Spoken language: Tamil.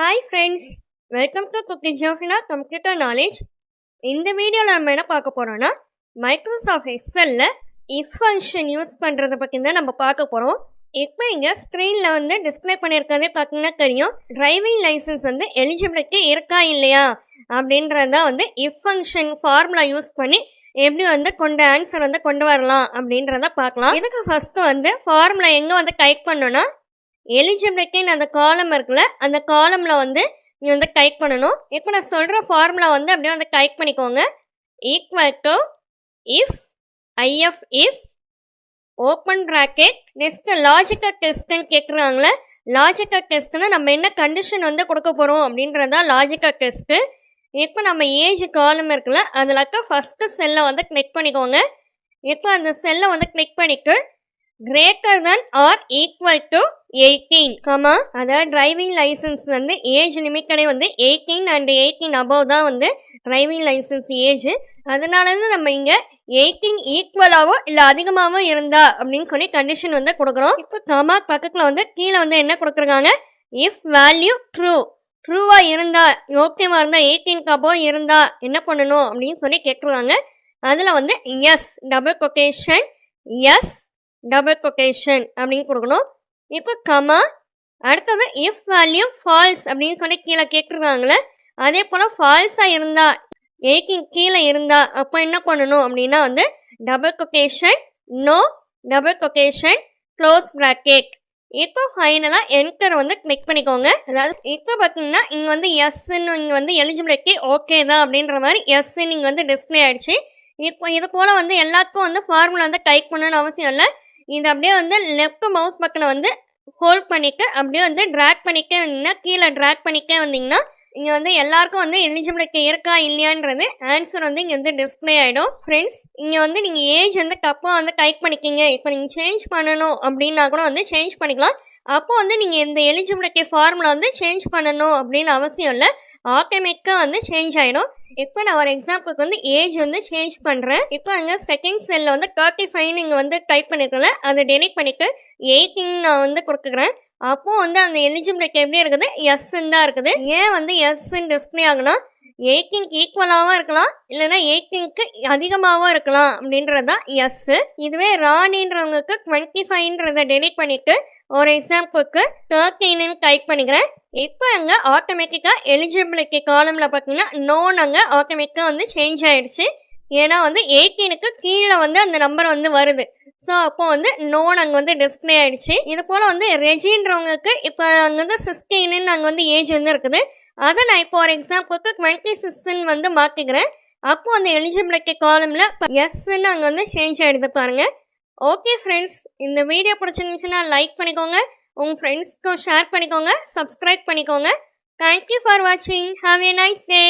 Hi friends, welcome to cooking Jofina computer knowledge. இந்த வீடியோவில் நம்ம என்ன பார்க்க போகிறோன்னா, மைக்ரோசாஃப்ட் எக்ஸலில் இஃப் ஃபங்க்ஷன் யூஸ் பண்ணுறதை பற்றி தான் நம்ம பார்க்க போகிறோம். இப்போ இங்கே ஸ்க்ரீனில் வந்து டிஸ்பிளே பண்ணியிருக்கதே பார்த்தீங்கன்னா தெரியும். டிரைவிங் லைசன்ஸ் வந்து எலிஜிபிலிட்டி இருக்கா இல்லையா அப்படின்றத வந்து இஃப் ஃபங்க்ஷன் ஃபார்முலா யூஸ் பண்ணி எப்படி வந்து ஆன்சர் வந்து கொண்டு வரலாம் அப்படின்றத பார்க்கலாம். இதுக்கு ஃபஸ்ட்டு வந்து ஃபார்முலா எங்கே வந்து டைப் பண்ணோன்னா, எலிஜிபிலிட்டின்னு அந்த காலம் இருக்குல்ல, அந்த காலமில் வந்து நீங்கள் வந்து டைப் பண்ணணும். இப்போ நான் சொல்கிற ஃபார்முலா வந்து அப்படியே வந்து டைப் பண்ணிக்கோங்க. Equal to if if open bracket next logical டெஸ்ட்டுன்னு கேட்குறாங்களே. லாஜிக்கல் டெஸ்ட்டுன்னா நம்ம என்ன கண்டிஷன் வந்து கொடுக்க போகிறோம் அப்படின்றதான் லாஜிக்கல் டெஸ்ட்டு. இப்போ நம்ம ஏஜ் காலம் இருக்குல்ல, அதில் ஃபஸ்ட்டு செல்லை வந்து கிளிக் பண்ணிக்கோங்க. இப்போ அந்த செல்லை வந்து கிளிக் பண்ணிட்டு greater than or equal to 18, அதாவது டிரைவிங் லைசன்ஸ் வந்து ஏஜ் லிமிட்டடே வந்து 18 and 18 above தான் வந்து டிரைவிங் லைசன்ஸ் ஏஜ். அதனால தான் நம்ம இங்கே 18 ஈக்குவலாகவோ இல்லை அதிகமாகவோ இருந்தா அப்படின்னு சொல்லி கண்டிஷன் வந்து கொடுக்குறோம். இப்போ கமா பக்கத்தில் வந்து கீழே வந்து என்ன கொடுத்துருக்காங்க, இஃப் வேல்யூ ட்ரூவாக இருந்தா, ஓகேவா இருந்தால் 18 above இருந்தா என்ன பண்ணணும் அப்படின்னு சொல்லி கேட்குறாங்க. அதில் வந்து yes double quotation yes double quotation அப்படின்னு கொடுக்கணும். இப்போ கமா அடுத்தது இஃப் வேல்யூ ஃபால்ஸ் அப்படின்னு சொல்லி கீழே கேட்டுருக்காங்களே, அதே போல் ஃபால்ஸாக இருந்தா 18 கீழே இருந்தா அப்போ என்ன பண்ணணும் அப்படின்னா வந்து double quotation no double quotation close bracket. இப்போ ஃபைனலாக என்டர் வந்து கிளிக் பண்ணிக்கோங்க. அதாவது இப்போ பார்த்தீங்கன்னா இங்கே வந்து எஸ்ன்னு இங்கே வந்து எலிஜிபிலிட்டி ஓகே தான் அப்படின்ற மாதிரி எஸ்ன்னு இங்கே வந்து டிஸ்பிளே ஆகிடுச்சு. இப்போ இது போல் வந்து எல்லாருக்கும் வந்து ஃபார்முலா வந்து டைப் பண்ணணும்னு அவசியம் இல்லை. இது அப்படியே வந்து லெஃப்ட் மவுஸ் பக்கத்தில் வந்து ஹோல்ட் பண்ணிட்டு அப்படியே வந்து ட்ராக் பண்ணிட்டே வந்தீங்கன்னா, கீழே ட்ராக் பண்ணிட்டே வந்தீங்கன்னா இங்கே வந்து எல்லாருக்கும் வந்து எலிஜிபிலிட்டி இருக்கா இல்லையான்றது ஆன்சர் வந்து இங்கே வந்து டிஸ்பிளே ஆகிடும். ஃப்ரெண்ட்ஸ், இங்கே வந்து நீங்கள் ஏஜ் வந்து தப்பாக வந்து டைப் பண்ணிக்கிங்க, இப்போ நீங்கள் சேஞ்ச் பண்ணணும் அப்படின்னா கூட வந்து சேஞ்ச் பண்ணிக்கலாம். அப்போ வந்து நீங்கள் இந்த எலிஜிபிலிட்டி ஃபார்முலா வந்து சேஞ்ச் பண்ணணும் அப்படின்னு அவசியம் இல்லை, ஆட்டோமேட்டிக்காக வந்து சேஞ்ச் ஆகிடும். இப்போ நான் ஒரு எக்ஸாம்பிளுக்கு வந்து ஏஜ் வந்து சேஞ்ச் பண்ணுறேன். இப்போ அங்கே செகண்ட் செல்லில் வந்து 35 நீங்கள் வந்து டைப் பண்ணிக்கல, அதை டெலிட் பண்ணிவிட்டு 18 நான் வந்து கொடுத்துக்கிறேன். அப்போது வந்து அந்த எலிஜிபிலிட்டி எப்படி இருக்குது, எஸ்ன்னு தான் இருக்குது. ஏன் வந்து எஸ்ன்னு டிஸ்பிளே ஆகுனா, 18க்கு ஈக்குவலாகவும் இருக்கலாம், இல்லைன்னா 18க்கு அதிகமாகவும் இருக்கலாம் அப்படின்றது தான் எஸ்ஸு. இதுவே ராணின்றவங்களுக்கு 25ன்றதை டெலிட் பண்ணிவிட்டு ஒரு எக்ஸாம்பிளுக்கு 13ன்னு டைப் பண்ணிக்கிறேன். இப்போ அங்கே ஆட்டோமேட்டிக்காக எலிஜிபிலிட்டி காலமில் பார்த்தீங்கன்னா நோன் அங்கே ஆட்டோமேட்டிக்காக வந்து சேஞ்ச் ஆகிடுச்சு. ஏன்னா வந்து 18க்கு கீழே வந்து அந்த நம்பர் வந்து வருது. ஸோ அப்போ வந்து நோன் அங்கே வந்து டிஸ்பிளே ஆகிடுச்சு. இது போல் வந்து ரெஜின்றவங்களுக்கு இப்போ அங்கே வந்து 16ன்னு அங்கே வந்து ஏஜ் வந்து இருக்குது. அதை நான் இப்போ ஒரு எக்ஸாம்பிளுக்கு 26ன்னு வந்து மாற்றிக்கிறேன். அப்போது அந்த எலிஜிபிலிட்டி காலமில் எஸ்ன்னு அங்கே வந்து சேஞ்ச் ஆகிடுது பாருங்கள். ஓகே ஃப்ரெண்ட்ஸ், இந்த வீடியோ பிடிச்சிருந்துச்சுன்னா லைக் பண்ணிக்கோங்க, உங்கள் ஃப்ரெண்ட்ஸ்க்கும் ஷேர் பண்ணிக்கோங்க, சப்ஸ்கிரைப் பண்ணிக்கோங்க. தேங்க்யூ ஃபார் வாட்சிங். Have a nice day.